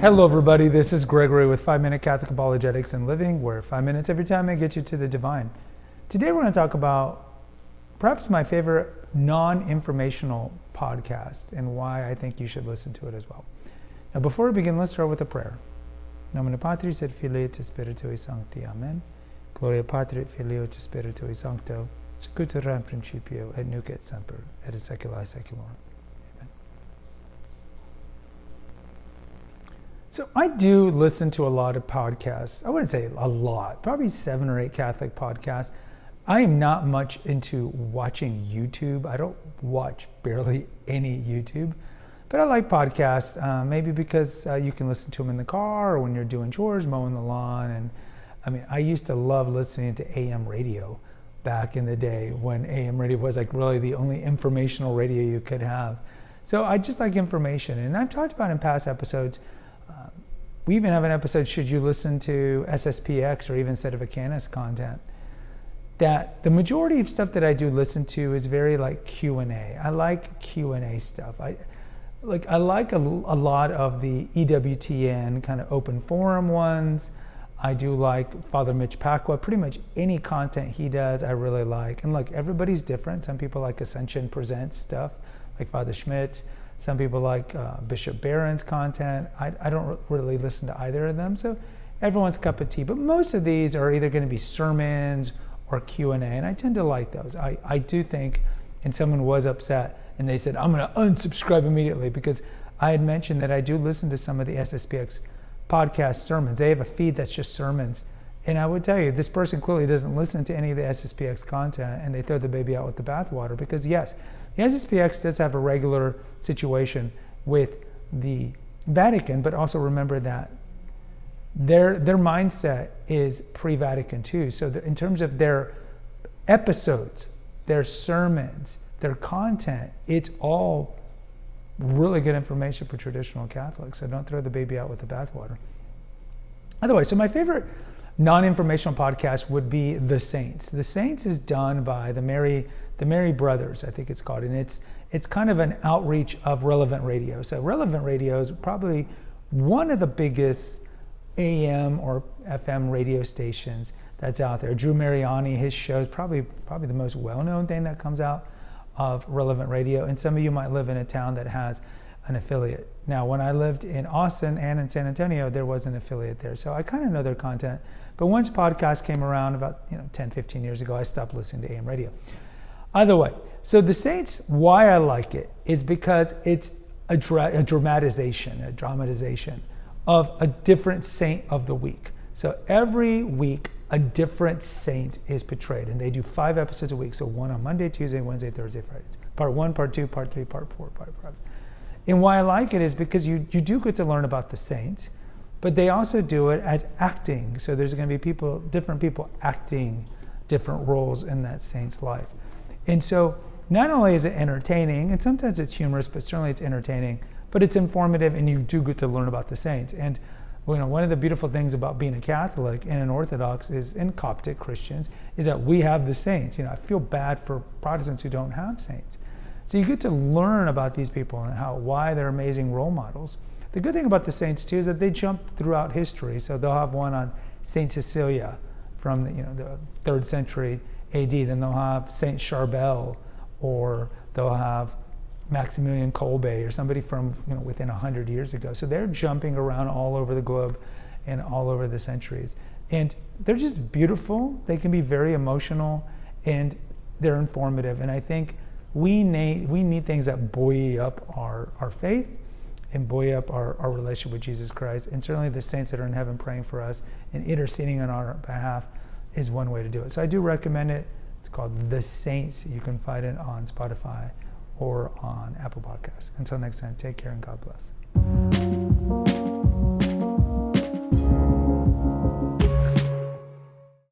Hello everybody, this is Gregory with 5 Minute Catholic Apologetics and Living, where 5 minutes every time I get you to the divine. Today we're going to talk about perhaps my favorite non-informational podcast and why I think you should listen to it as well. Now before we begin, let's start with a prayer. Nomine Patris et Filii et Spiritui Sancti. Amen. Gloria Patri et Filio et Spiritui Sancto, sicut erat in principio et nunc et semper et in saecula saeculorum. So I do listen to a lot of podcasts. I wouldn't say a lot, probably 7 or 8 Catholic podcasts. I am not much into watching YouTube. I don't watch barely any YouTube, but I like podcasts, maybe because you can listen to them in the car or when you're doing chores, mowing the lawn. And I mean, I used to love listening to AM radio back in the day when AM radio was like really the only informational radio you could have. So I just like information. And I've talked about in past episodes, we even have an episode, should you listen to SSPX or even Sedevacantist content, that the majority of stuff that I do listen to is very like Q&A. I like Q&A stuff. I like a lot of the EWTN kind of open forum ones. I do like Father Mitch Pacwa. Pretty much any content he does, I really like. And look, everybody's different. Some people like Ascension Presents stuff, like Father Schmitz. Some people like Bishop Barron's content. I don't really listen to either of them, so everyone's cup of tea. But most of these are either going to be sermons or Q&A, and I tend to like those. I do think, and someone was upset, and they said, I'm going to unsubscribe immediately, because I had mentioned that I do listen to some of the SSPX podcast sermons. They have a feed that's just sermons. And I would tell you, this person clearly doesn't listen to any of the SSPX content, and they throw the baby out with the bathwater, because yes, the SSPX does have a regular situation with the Vatican, but also remember that their mindset is pre-Vatican II. So in terms of their episodes, their sermons, their content, it's all really good information for traditional Catholics. So don't throw the baby out with the bathwater. Otherwise, so my favorite non-informational podcast would be The Saints. The Saints is done by the Mary Brothers, I think it's called, and it's kind of an outreach of Relevant Radio. So Relevant Radio is probably one of the biggest AM or FM radio stations that's out there. Drew Mariani, his show is probably the most well-known thing that comes out of Relevant Radio. And some of you might live in a town that has an affiliate. Now, when I lived in Austin and in San Antonio, there was an affiliate there. So I kind of know their content. But once podcasts came around about 10, 15 years ago, I stopped listening to AM radio. Either way, so The Saints, why I like it is because it's a dramatization of a different saint of the week. So every week, a different saint is portrayed, and they do 5 episodes a week. So one on Monday, Tuesday, Wednesday, Thursday, Fridays. Part 1, Part 2, Part 3, Part 4, Part 5. And why I like it is because you do get to learn about the saints, but they also do it as acting. So there's going to be different people acting different roles in that saint's life. And so not only is it entertaining, and sometimes it's humorous, but certainly it's entertaining, but it's informative, and you do get to learn about the saints. And one of the beautiful things about being a Catholic and an Orthodox and Coptic Christians is that we have the saints. I feel bad for Protestants who don't have saints. So you get to learn about these people and why they're amazing role models. The good thing about the saints too is that they jump throughout history. So they'll have one on Saint Cecilia from the 3rd century AD. Then they'll have Saint Charbel, or they'll have Maximilian Kolbe, or somebody from within 100 years ago. So they're jumping around all over the globe and all over the centuries. And they're just beautiful. They can be very emotional, and they're informative. And I think we need things that buoy up our faith and buoy up our relationship with Jesus Christ. And certainly the saints that are in heaven praying for us and interceding on our behalf is one way to do it. So I do recommend it. It's called The Saints. You can find it on Spotify or on Apple Podcasts. Until next time, take care and God bless.